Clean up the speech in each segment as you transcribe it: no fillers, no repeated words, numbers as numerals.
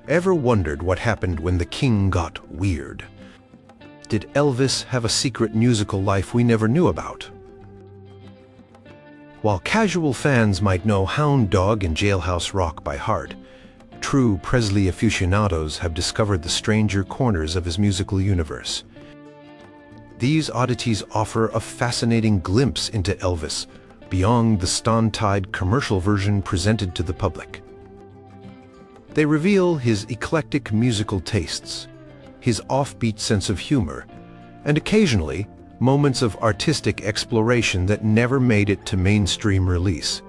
Ever wondered what happened when the king got weird? Did Elvis have a secret musical life we never knew about? While casual fans might know Hound Dog and Jailhouse Rock by heart, true Presley aficionados have discovered the stranger corners of his musical universe. These oddities offer a fascinating glimpse into Elvis, beyond the stone-tied commercial version presented to the public. They reveal his eclectic musical tastes, his offbeat sense of humor, and occasionally, moments of artistic exploration that never made it to mainstream release.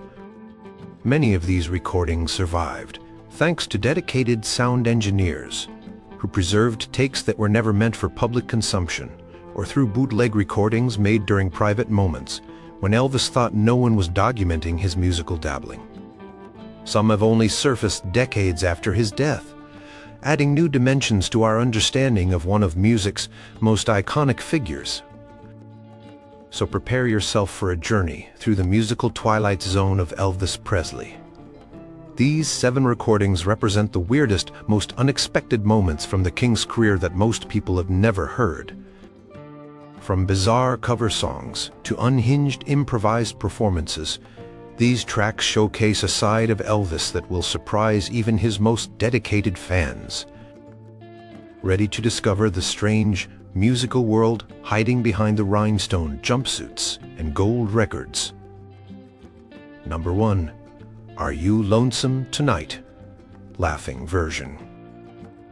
Many of these recordings survived, thanks to dedicated sound engineers, who preserved takes that were never meant for public consumption, or through bootleg recordings made during private moments, when Elvis thought no one was documenting his musical dabbling. Some have only surfaced decades after his death, adding new dimensions to our understanding of one of music's most iconic figures. So prepare yourself for a journey through the musical twilight zone of Elvis Presley. These 7 recordings represent the weirdest, most unexpected moments from the King's career that most people have never heard. From bizarre cover songs to unhinged improvised performances, these tracks showcase a side of Elvis that will surprise even his most dedicated fans. Ready to discover the strange, musical world hiding behind the rhinestone jumpsuits and gold records? Number 1. Are You Lonesome Tonight? Laughing version.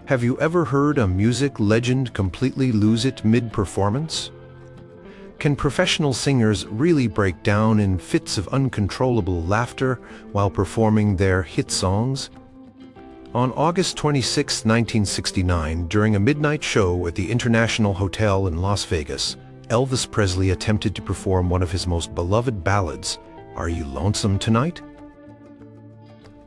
Have you ever heard a music legend completely lose it mid-performance? Can professional singers really break down in fits of uncontrollable laughter while performing their hit songs? On August 26, 1969, during a midnight show at the International Hotel in Las Vegas, Elvis Presley attempted to perform one of his most beloved ballads, Are You Lonesome Tonight?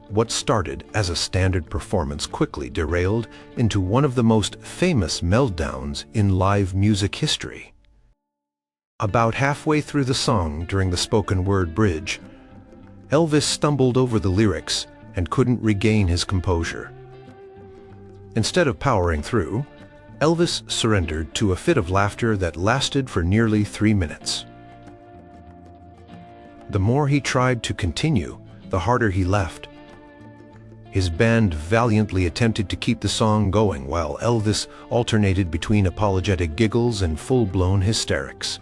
What started as a standard performance quickly derailed into one of the most famous meltdowns in live music history. About halfway through the song, during the spoken word bridge, Elvis stumbled over the lyrics and couldn't regain his composure. Instead of powering through, Elvis surrendered to a fit of laughter that lasted for nearly 3 minutes. The more he tried to continue, the harder he left. His band valiantly attempted to keep the song going while Elvis alternated between apologetic giggles and full-blown hysterics.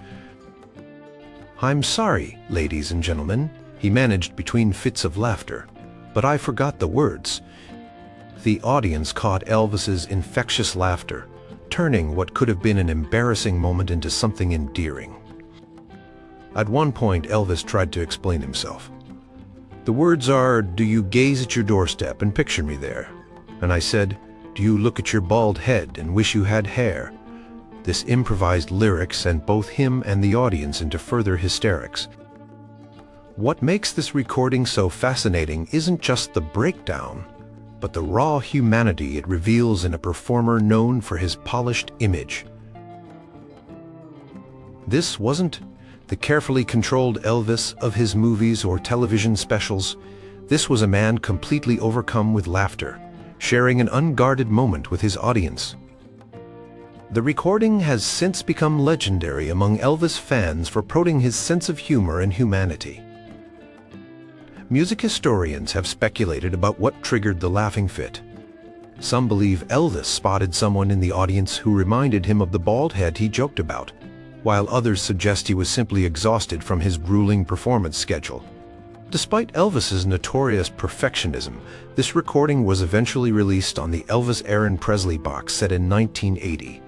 "I'm sorry, ladies and gentlemen," he managed between fits of laughter, "but I forgot the words." The audience caught Elvis's infectious laughter, turning what could have been an embarrassing moment into something endearing. At one point, Elvis tried to explain himself. "The words are, do you gaze at your doorstep and picture me there? And I said, do you look at your bald head and wish you had hair?" This improvised lyric sent both him and the audience into further hysterics. What makes this recording so fascinating isn't just the breakdown, but the raw humanity it reveals in a performer known for his polished image. This wasn't the carefully controlled Elvis of his movies or television specials. This was a man completely overcome with laughter, sharing an unguarded moment with his audience. The recording has since become legendary among Elvis fans for promoting his sense of humor and humanity. Music historians have speculated about what triggered the laughing fit. Some believe Elvis spotted someone in the audience who reminded him of the bald head he joked about, while others suggest he was simply exhausted from his grueling performance schedule. Despite Elvis's notorious perfectionism, this recording was eventually released on the Elvis Aaron Presley box set in 1980,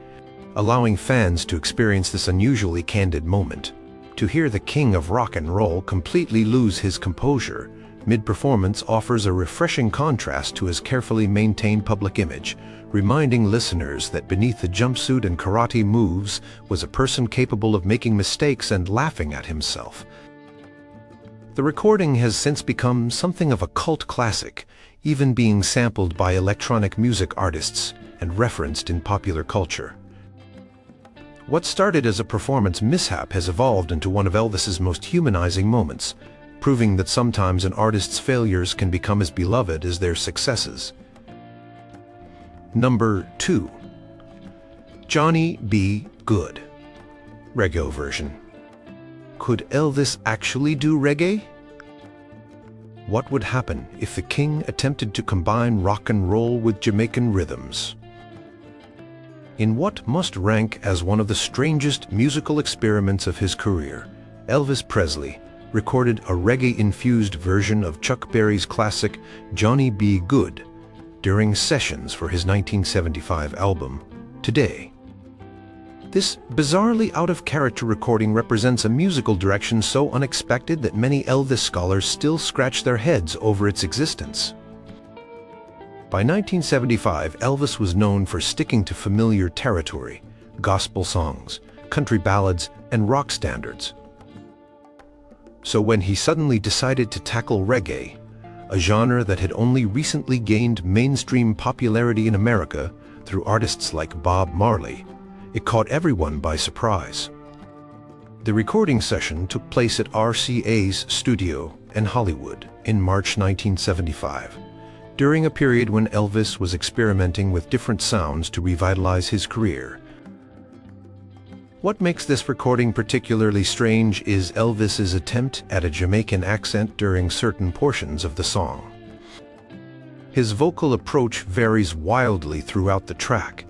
allowing fans to experience this unusually candid moment. To hear the king of rock and roll completely lose his composure mid-performance offers a refreshing contrast to his carefully maintained public image, reminding listeners that beneath the jumpsuit and karate moves was a person capable of making mistakes and laughing at himself. The recording has since become something of a cult classic, even being sampled by electronic music artists and referenced in popular culture. What started as a performance mishap has evolved into one of Elvis's most humanizing moments, proving that sometimes an artist's failures can become as beloved as their successes. Number 2. Johnny B. Goode, reggae version. Could Elvis actually do reggae? What would happen if the king attempted to combine rock and roll with Jamaican rhythms? In what must rank as one of the strangest musical experiments of his career, Elvis Presley recorded a reggae-infused version of Chuck Berry's classic Johnny B. Goode during sessions for his 1975 album, Today. This bizarrely out-of-character recording represents a musical direction so unexpected that many Elvis scholars still scratch their heads over its existence. By 1975, Elvis was known for sticking to familiar territory, gospel songs, country ballads, and rock standards. So when he suddenly decided to tackle reggae, a genre that had only recently gained mainstream popularity in America through artists like Bob Marley, it caught everyone by surprise. The recording session took place at RCA's studio in Hollywood in March 1975, during a period when Elvis was experimenting with different sounds to revitalize his career. What makes this recording particularly strange is Elvis's attempt at a Jamaican accent during certain portions of the song. His vocal approach varies wildly throughout the track.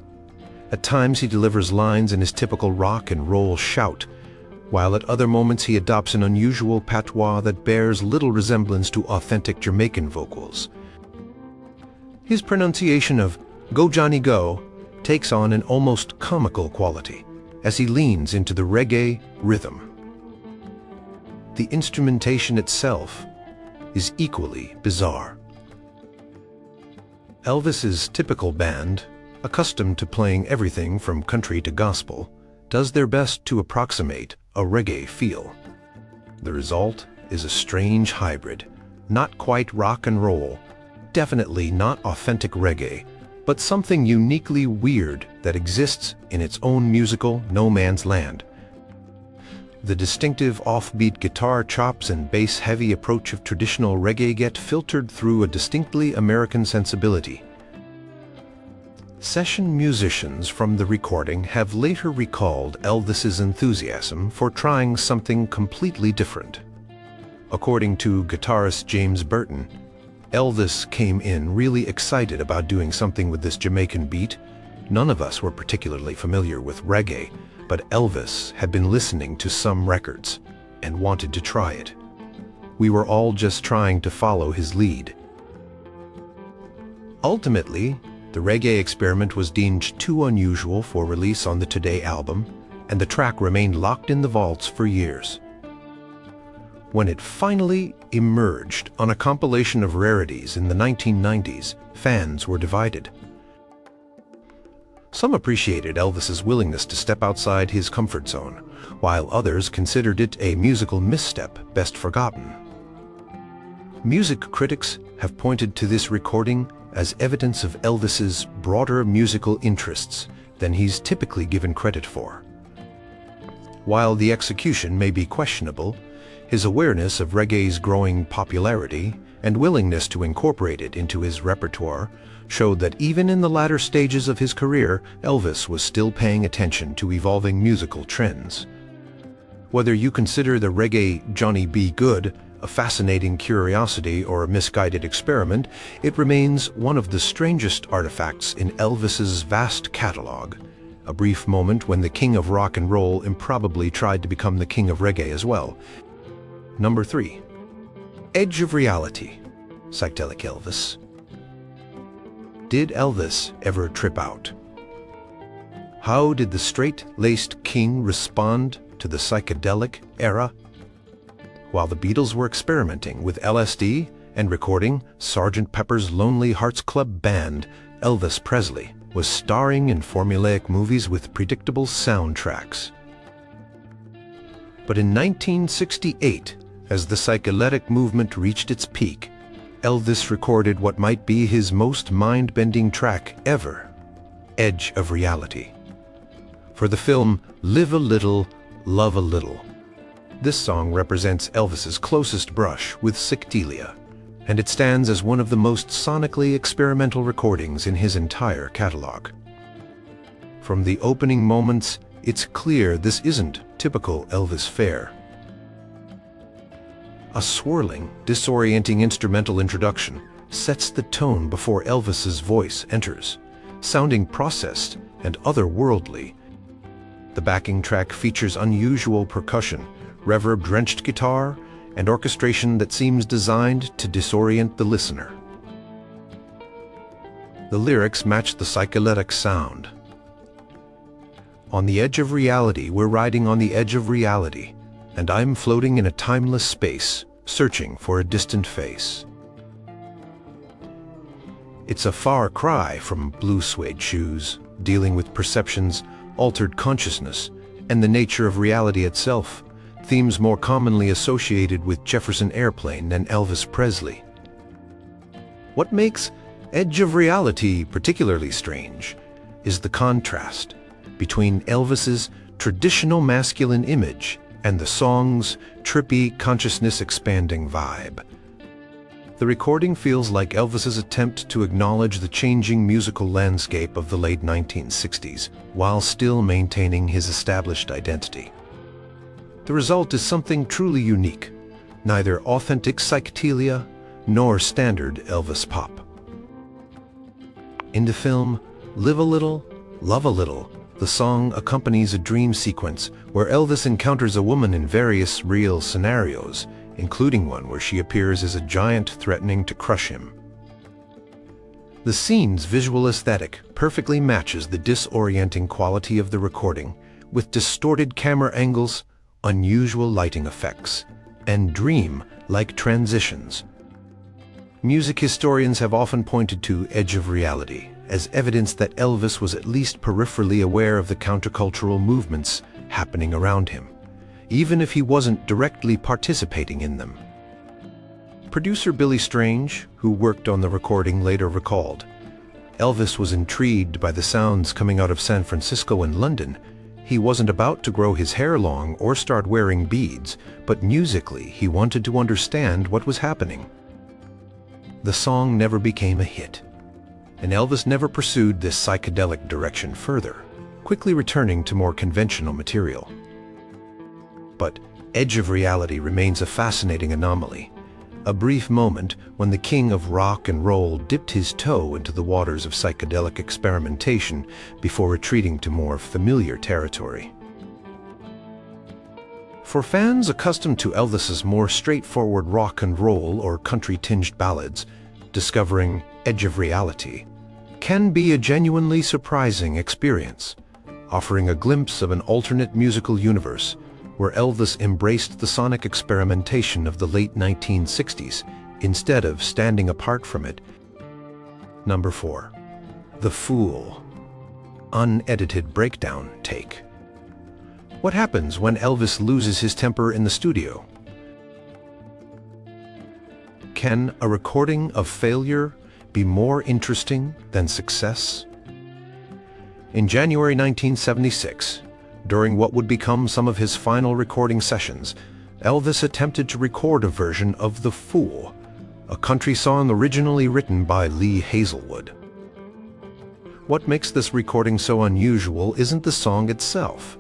At times he delivers lines in his typical rock and roll shout, while at other moments he adopts an unusual patois that bears little resemblance to authentic Jamaican vocals. His pronunciation of "Go Johnny Go" takes on an almost comical quality as he leans into the reggae rhythm. The instrumentation itself is equally bizarre. Elvis's typical band, accustomed to playing everything from country to gospel, does their best to approximate a reggae feel. The result is a strange hybrid, not quite rock and roll, definitely not authentic reggae, but something uniquely weird that exists in its own musical no man's land. The distinctive offbeat guitar chops and bass-heavy approach of traditional reggae get filtered through a distinctly American sensibility. Session musicians from the recording have later recalled Elvis's enthusiasm for trying something completely different. According to guitarist James Burton, Elvis came in really excited about doing something with this Jamaican beat. None of us were particularly familiar with reggae, but Elvis had been listening to some records and wanted to try it. We were all just trying to follow his lead. Ultimately, the reggae experiment was deemed too unusual for release on the Today album, and the track remained locked in the vaults for years. When it finally emerged on a compilation of rarities in the 1990s, fans were divided. Some appreciated Elvis's willingness to step outside his comfort zone, while others considered it a musical misstep best forgotten. Music critics have pointed to this recording as evidence of Elvis's broader musical interests than he's typically given credit for. While the execution may be questionable, his awareness of reggae's growing popularity and willingness to incorporate it into his repertoire showed that even in the latter stages of his career, Elvis was still paying attention to evolving musical trends. Whether you consider the reggae Johnny B. Goode a fascinating curiosity or a misguided experiment, it remains one of the strangest artifacts in Elvis's vast catalog, a brief moment when the king of rock and roll improbably tried to become the king of reggae as well. Number 3. Edge of Reality, Psychedelic Elvis. Did Elvis ever trip out? How did the straight-laced king respond to the psychedelic era? While the Beatles were experimenting with LSD and recording Sgt. Pepper's Lonely Hearts Club Band, Elvis Presley was starring in formulaic movies with predictable soundtracks. But in 1968, as the psychedelic movement reached its peak, Elvis recorded what might be his most mind-bending track ever, Edge of Reality, for the film Live a Little, Love a Little. This song represents Elvis's closest brush with psychedelia, and it stands as one of the most sonically experimental recordings in his entire catalog. From the opening moments, it's clear this isn't typical Elvis fare. A swirling, disorienting instrumental introduction sets the tone before Elvis's voice enters, sounding processed and otherworldly. The backing track features unusual percussion, reverb-drenched guitar, and orchestration that seems designed to disorient the listener. The lyrics match the psychedelic sound. On the edge of reality, we're riding on the edge of reality, and I'm floating in a timeless space, searching for a distant face. It's a far cry from blue suede shoes, dealing with perceptions, altered consciousness, and the nature of reality itself, themes more commonly associated with Jefferson Airplane than Elvis Presley. What makes Edge of Reality particularly strange is the contrast between Elvis's traditional masculine image and the song's trippy, consciousness-expanding vibe. The recording feels like Elvis's attempt to acknowledge the changing musical landscape of the late 1960s while still maintaining his established identity. The result is something truly unique, neither authentic psychedelia nor standard Elvis pop. In the film Live a Little, Love a Little, the song accompanies a dream sequence where Elvis encounters a woman in various real scenarios, including one where she appears as a giant threatening to crush him. The scene's visual aesthetic perfectly matches the disorienting quality of the recording, with distorted camera angles, unusual lighting effects, and dream-like transitions. Music historians have often pointed to Edge of Reality as evidence that Elvis was at least peripherally aware of the countercultural movements happening around him, even if he wasn't directly participating in them. Producer Billy Strange, who worked on the recording, later recalled, "Elvis was intrigued by the sounds coming out of San Francisco and London. He wasn't about to grow his hair long or start wearing beads, but musically he wanted to understand what was happening." The song never became a hit, and Elvis never pursued this psychedelic direction further, quickly returning to more conventional material. But Edge of Reality remains a fascinating anomaly, a brief moment when the king of rock and roll dipped his toe into the waters of psychedelic experimentation before retreating to more familiar territory. For fans accustomed to Elvis's more straightforward rock and roll or country-tinged ballads, discovering Edge of Reality can be a genuinely surprising experience, offering a glimpse of an alternate musical universe where Elvis embraced the sonic experimentation of the late 1960s instead of standing apart from it. Number 4. The Fool. Unedited breakdown take. What happens when Elvis loses his temper in the studio? Can a recording of failure be more interesting than success? In January 1976, during what would become some of his final recording sessions, Elvis attempted to record a version of The Fool, a country song originally written by Lee Hazelwood. What makes this recording so unusual isn't the song itself,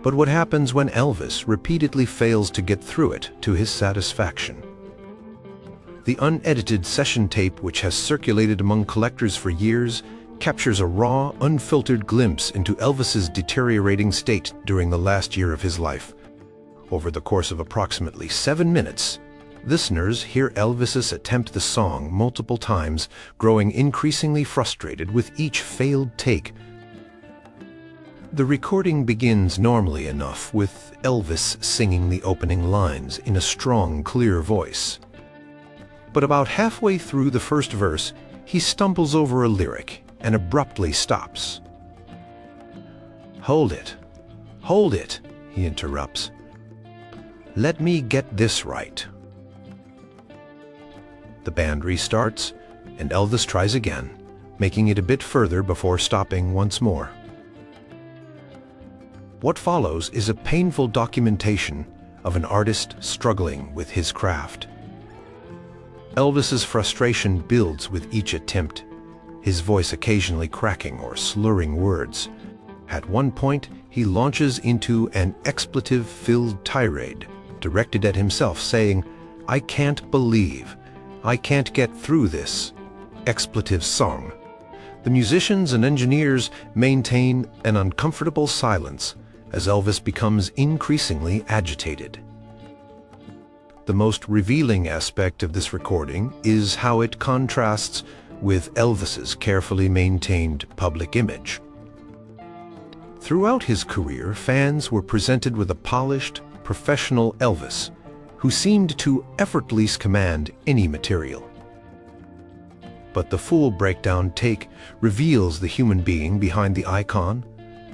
but what happens when Elvis repeatedly fails to get through it to his satisfaction. The unedited session tape, which has circulated among collectors for years, captures a raw, unfiltered glimpse into Elvis's deteriorating state during the last year of his life. Over the course of approximately 7 minutes, listeners hear Elvis attempt the song multiple times, growing increasingly frustrated with each failed take. The recording begins normally enough, with Elvis singing the opening lines in a strong, clear voice. But about halfway through the first verse, he stumbles over a lyric and abruptly stops. "Hold it, hold it," he interrupts. "Let me get this right." The band restarts, and Elvis tries again, making it a bit further before stopping once more. What follows is a painful documentation of an artist struggling with his craft. Elvis's frustration builds with each attempt, his voice occasionally cracking or slurring words. At one point, he launches into an expletive-filled tirade, directed at himself, saying, "I can't believe, I can't get through this expletive song." The musicians and engineers maintain an uncomfortable silence as Elvis becomes increasingly agitated. The most revealing aspect of this recording is how it contrasts with Elvis's carefully maintained public image. Throughout his career, fans were presented with a polished, professional Elvis who seemed to effortlessly command any material. But the full breakdown take reveals the human being behind the icon,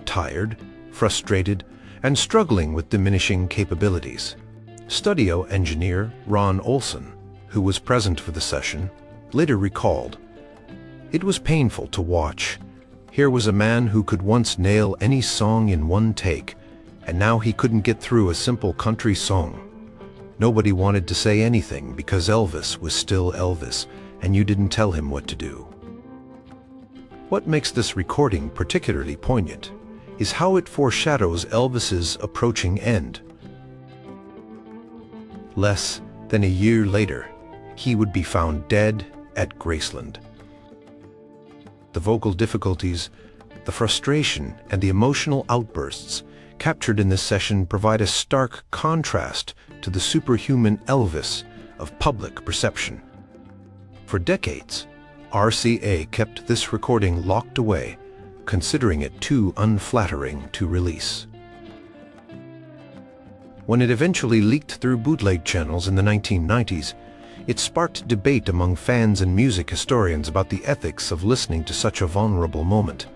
tired, frustrated, and struggling with diminishing capabilities. Studio engineer Ron Olson, who was present for the session, later recalled, "It was painful to watch. Here was a man who could once nail any song in one take, and now he couldn't get through a simple country song. Nobody wanted to say anything because Elvis was still Elvis, and you didn't tell him what to do." What makes this recording particularly poignant is how it foreshadows Elvis's approaching end. Less than a year later, he would be found dead at Graceland. The vocal difficulties, the frustration, and the emotional outbursts captured in this session provide a stark contrast to the superhuman Elvis of public perception. For decades, RCA kept this recording locked away, considering it too unflattering to release. When it eventually leaked through bootleg channels in the 1990s, it sparked debate among fans and music historians about the ethics of listening to such a vulnerable moment.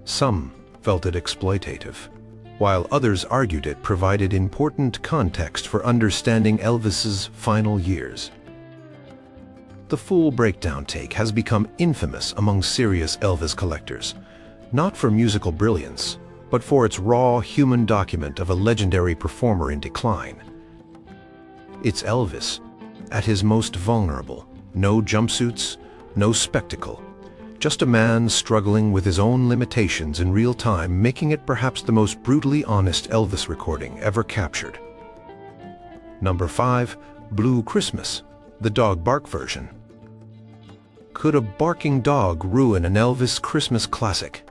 Some felt it exploitative, while others argued it provided important context for understanding Elvis's final years. The full breakdown take has become infamous among serious Elvis collectors, not for musical brilliance, but for its raw human document of a legendary performer in decline. It's Elvis, at his most vulnerable. No jumpsuits, no spectacle. Just a man struggling with his own limitations in real time, making it perhaps the most brutally honest Elvis recording ever captured. Number 5, Blue Christmas, the dog bark version. Could a barking dog ruin an Elvis Christmas classic?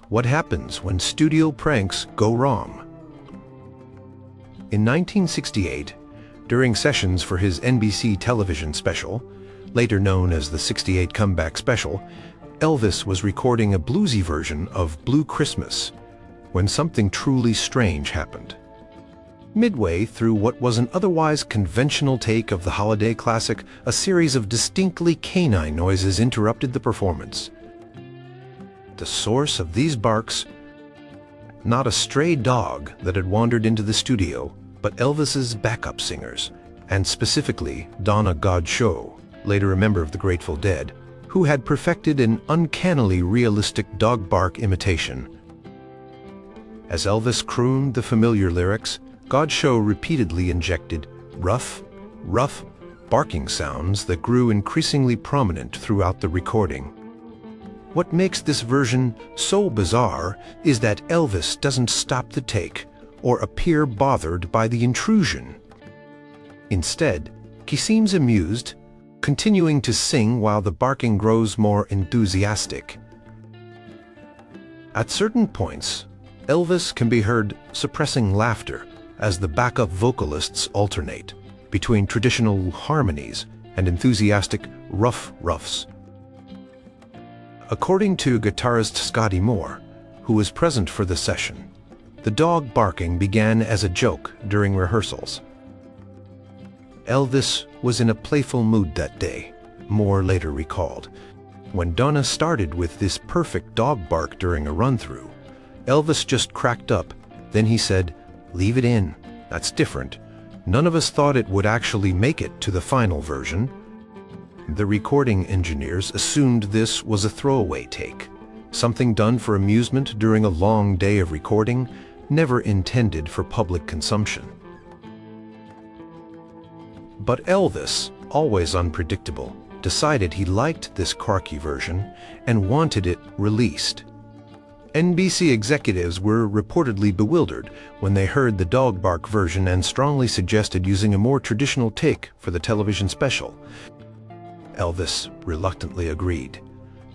What happens when studio pranks go wrong? In 1968, during sessions for his NBC television special, later known as the '68 Comeback Special, Elvis was recording a bluesy version of Blue Christmas when something truly strange happened. Midway through what was an otherwise conventional take of the holiday classic, a series of distinctly canine noises interrupted the performance. The source of these barks? Not a stray dog that had wandered into the studio, but Elvis's backup singers, and specifically Donna Goode, later a member of the Grateful Dead, who had perfected an uncannily realistic dog bark imitation. As Elvis crooned the familiar lyrics, Goode repeatedly injected rough, barking sounds that grew increasingly prominent throughout the recording. What makes this version so bizarre is that Elvis doesn't stop the take or appear bothered by the intrusion. Instead, he seems amused, continuing to sing while the barking grows more enthusiastic. At certain points, Elvis can be heard suppressing laughter as the backup vocalists alternate between traditional harmonies and enthusiastic roughs. According to guitarist Scotty Moore, who was present for the session, the dog barking began as a joke during rehearsals. Elvis was in a playful mood that day, Moore later recalled. When Donna started with this perfect dog bark during a run-through, Elvis just cracked up. Then he said, "Leave it in, that's different. None of us thought it would actually make it to the final version." The recording engineers assumed this was a throwaway take, something done for amusement during a long day of recording, never intended for public consumption. But Elvis, always unpredictable, decided he liked this quirky version and wanted it released. NBC executives were reportedly bewildered when they heard the dog bark version and strongly suggested using a more traditional take for the television special. Elvis reluctantly agreed,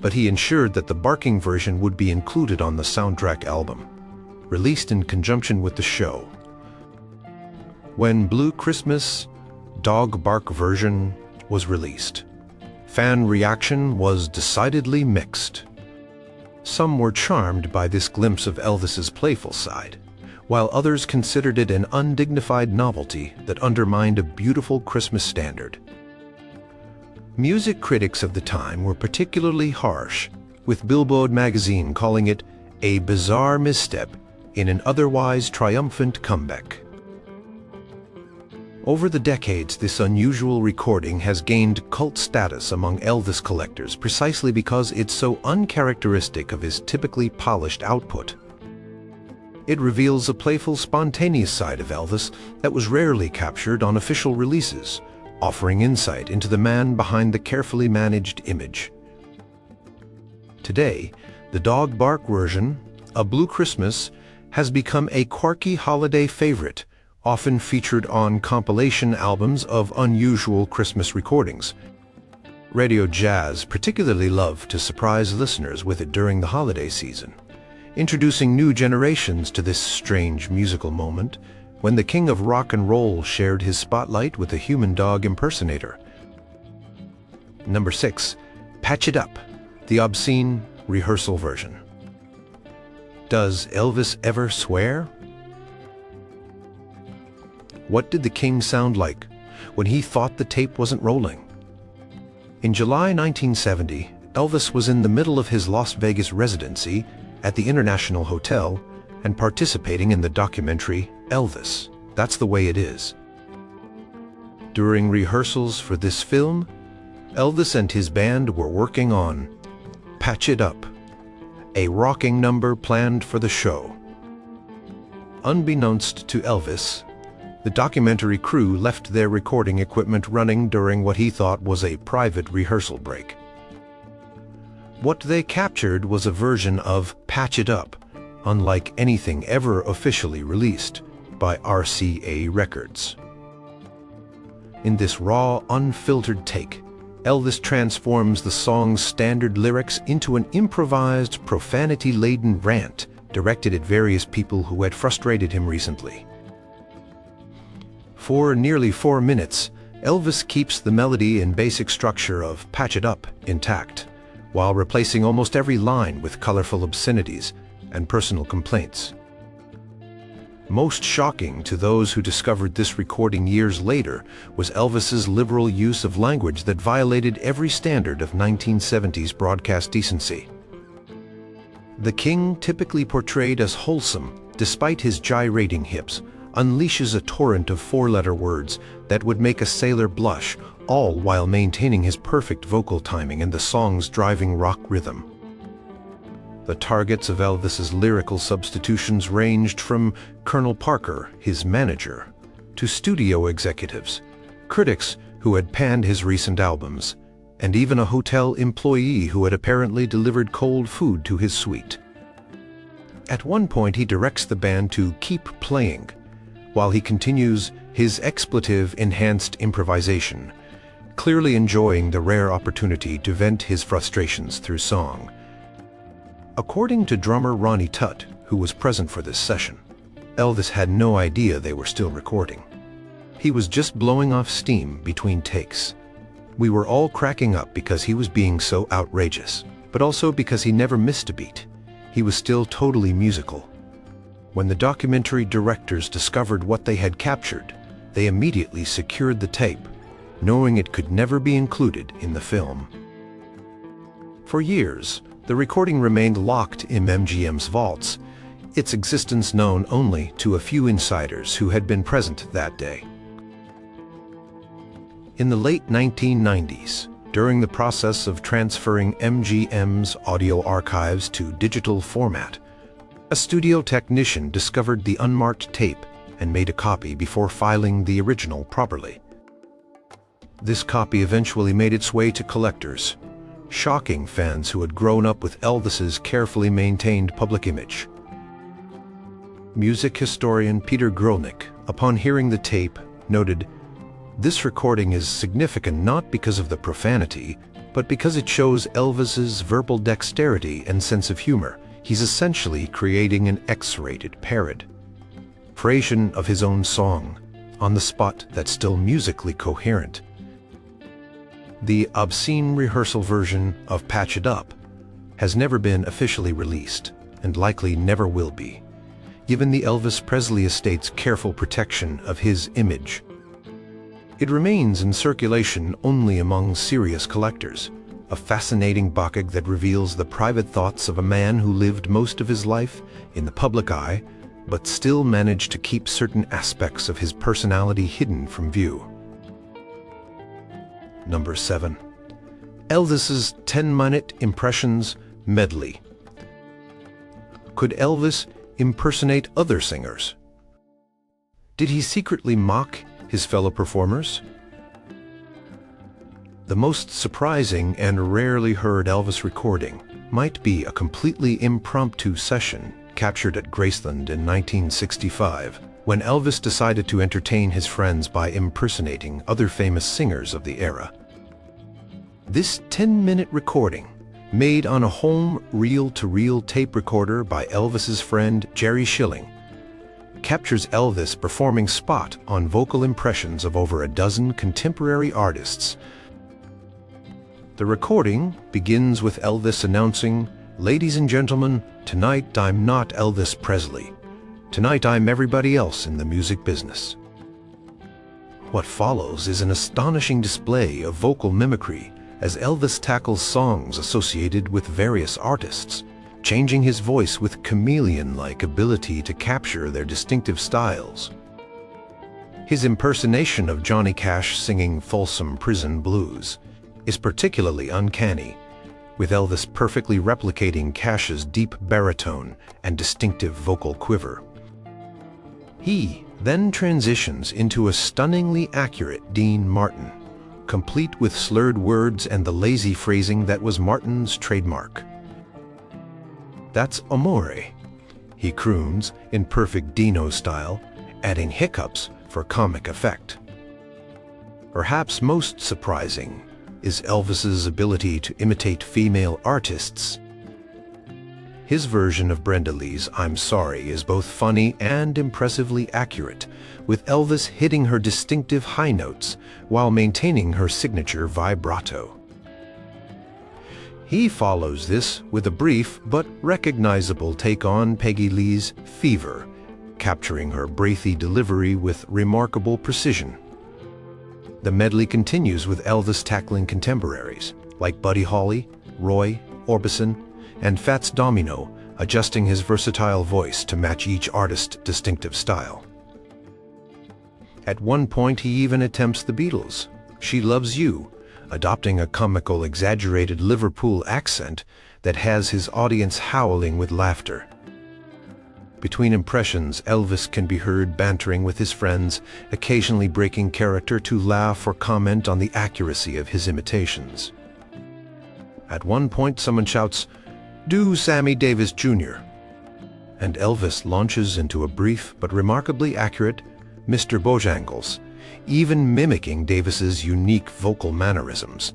but he ensured that the barking version would be included on the soundtrack album, released in conjunction with the show. When Blue Christmas dog bark version was released, fan reaction was decidedly mixed. Some were charmed by this glimpse of Elvis's playful side, while others considered it an undignified novelty that undermined a beautiful Christmas standard. Music critics of the time were particularly harsh, with Billboard magazine calling it a bizarre misstep in an otherwise triumphant comeback. Over the decades, this unusual recording has gained cult status among Elvis collectors precisely because it's so uncharacteristic of his typically polished output. It reveals a playful, spontaneous side of Elvis that was rarely captured on official releases, offering insight into the man behind the carefully managed image. Today, the dog bark version, A Blue Christmas, has become a quirky holiday favorite, often featured on compilation albums of unusual Christmas recordings. Radio jazz particularly love to surprise listeners with it during the holiday season, introducing new generations to this strange musical moment when the king of rock and roll shared his spotlight with a human dog impersonator. Number 6. Patch It Up, the Obscene rehearsal version. Does Elvis ever swear? What did the king sound like when he thought the tape wasn't rolling? In July 1970, Elvis was in the middle of his Las Vegas residency at the International Hotel and participating in the documentary Elvis, That's the Way It Is. During rehearsals for this film, Elvis and his band were working on Patch It Up, a rocking number planned for the show. Unbeknownst to Elvis, the documentary crew left their recording equipment running during what he thought was a private rehearsal break. What they captured was a version of Patch It Up, unlike anything ever officially released by RCA Records. In this raw, unfiltered take, Elvis transforms the song's standard lyrics into an improvised, profanity-laden rant directed at various people who had frustrated him recently. For nearly 4 minutes, Elvis keeps the melody and basic structure of Patch It Up intact, while replacing almost every line with colorful obscenities and personal complaints. Most shocking to those who discovered this recording years later was Elvis's liberal use of language that violated every standard of 1970s broadcast decency. The king, typically portrayed as wholesome, despite his gyrating hips, unleashes a torrent of 4-letter words that would make a sailor blush, all while maintaining his perfect vocal timing and the song's driving rock rhythm. The targets of Elvis's lyrical substitutions ranged from Colonel Parker, his manager, to studio executives, critics who had panned his recent albums, and even a hotel employee who had apparently delivered cold food to his suite. At one point, he directs the band to keep playing, while he continues his expletive-enhanced improvisation, clearly enjoying the rare opportunity to vent his frustrations through song. According to drummer Ronnie Tutt, who was present for this session, Elvis had no idea they were still recording. He was just blowing off steam between takes. We were all cracking up because he was being so outrageous, but also because he never missed a beat. He was still totally musical. When the documentary directors discovered what they had captured, they immediately secured the tape, knowing it could never be included in the film. For years, the recording remained locked in MGM's vaults, its existence known only to a few insiders who had been present that day. In the late 1990s, during the process of transferring MGM's audio archives to digital format, a studio technician discovered the unmarked tape and made a copy before filing the original properly. This copy eventually made its way to collectors, shocking fans who had grown up with Elvis's carefully maintained public image. Music historian Peter Grolnick, upon hearing the tape, noted, "This recording is significant not because of the profanity, but because it shows Elvis's verbal dexterity and sense of humor. He's essentially creating an X-rated parody of his own song, on the spot that's still musically coherent." The Obscene rehearsal version of Patch It Up has never been officially released, and likely never will be, given the Elvis Presley estate's careful protection of his image. It remains in circulation only among serious collectors, a fascinating booklet that reveals the private thoughts of a man who lived most of his life in the public eye, but still managed to keep certain aspects of his personality hidden from view. Number 7. Elvis's 10-minute impressions medley. Could Elvis impersonate other singers? Did he secretly mock his fellow performers? The most surprising and rarely heard Elvis recording might be a completely impromptu session captured at Graceland in 1965, when Elvis decided to entertain his friends by impersonating other famous singers of the era. This 10-minute recording, made on a home reel-to-reel tape recorder by Elvis's friend Jerry Schilling, captures Elvis performing spot on vocal impressions of over a dozen contemporary artists. The recording begins with Elvis announcing, "Ladies and gentlemen, tonight I'm not Elvis Presley. Tonight I'm everybody else in the music business." What follows is an astonishing display of vocal mimicry as Elvis tackles songs associated with various artists, changing his voice with chameleon-like ability to capture their distinctive styles. His impersonation of Johnny Cash singing Folsom Prison Blues is particularly uncanny, with Elvis perfectly replicating Cash's deep baritone and distinctive vocal quiver. He then transitions into a stunningly accurate Dean Martin, complete with slurred words and the lazy phrasing that was Martin's trademark. "That's amore," he croons in perfect Dino style, adding hiccups for comic effect. Perhaps most surprising is Elvis's ability to imitate female artists. His version of Brenda Lee's "I'm Sorry" is both funny and impressively accurate, with Elvis hitting her distinctive high notes while maintaining her signature vibrato. He follows this with a brief but recognizable take on Peggy Lee's "Fever," capturing her breathy delivery with remarkable precision. The medley continues with Elvis tackling contemporaries like Buddy Holly, Roy Orbison, and Fats Domino, adjusting his versatile voice to match each artist's distinctive style. At one point he even attempts the Beatles' "She Loves You," adopting a comical, exaggerated Liverpool accent that has his audience howling with laughter. Between impressions, Elvis can be heard bantering with his friends, occasionally breaking character to laugh or comment on the accuracy of his imitations. At one point someone shouts, "Do Sammy Davis Jr." and Elvis launches into a brief but remarkably accurate "Mr. Bojangles," even mimicking Davis's unique vocal mannerisms.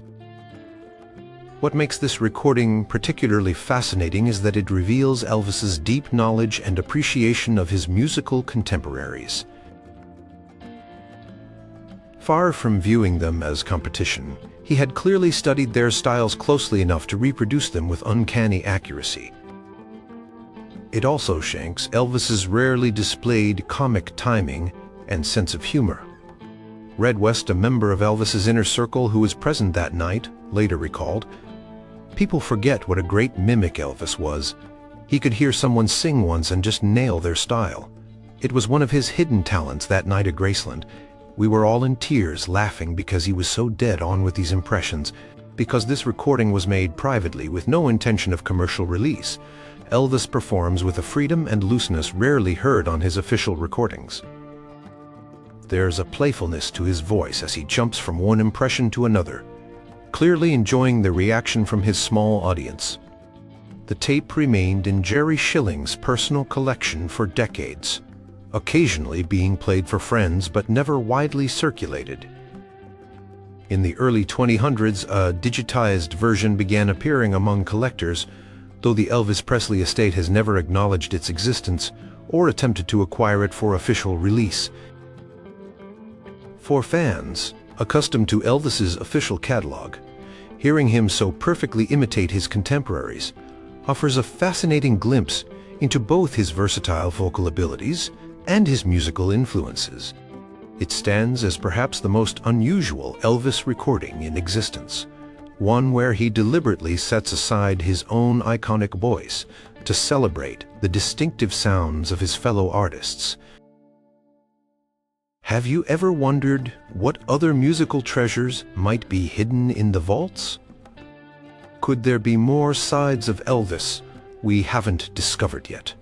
What makes this recording particularly fascinating is that it reveals Elvis's deep knowledge and appreciation of his musical contemporaries. Far from viewing them as competition, he had clearly studied their styles closely enough to reproduce them with uncanny accuracy. It also shanks Elvis's rarely displayed comic timing and sense of humor. Red West, a member of Elvis's inner circle who was present that night, later recalled, "People forget what a great mimic Elvis was. He could hear someone sing once and just nail their style. It was one of his hidden talents that night at Graceland. We were all in tears laughing because he was so dead on with these impressions. Because this recording was made privately with no intention of commercial release, Elvis performs with a freedom and looseness rarely heard on his official recordings." there's a playfulness to his voice as he jumps from one impression to another, clearly enjoying the reaction from his small audience. The tape remained in Jerry Schilling's personal collection for decades, occasionally being played for friends but never widely circulated. In the early 2000s, a digitized version began appearing among collectors, though the Elvis Presley estate has never acknowledged its existence or attempted to acquire it for official release. For fans, accustomed to Elvis's official catalog, hearing him so perfectly imitate his contemporaries offers a fascinating glimpse into both his versatile vocal abilities and his musical influences. It stands as perhaps the most unusual Elvis recording in existence, one where he deliberately sets aside his own iconic voice to celebrate the distinctive sounds of his fellow artists. Have you ever wondered what other musical treasures might be hidden in the vaults? Could there be more sides of Elvis we haven't discovered yet?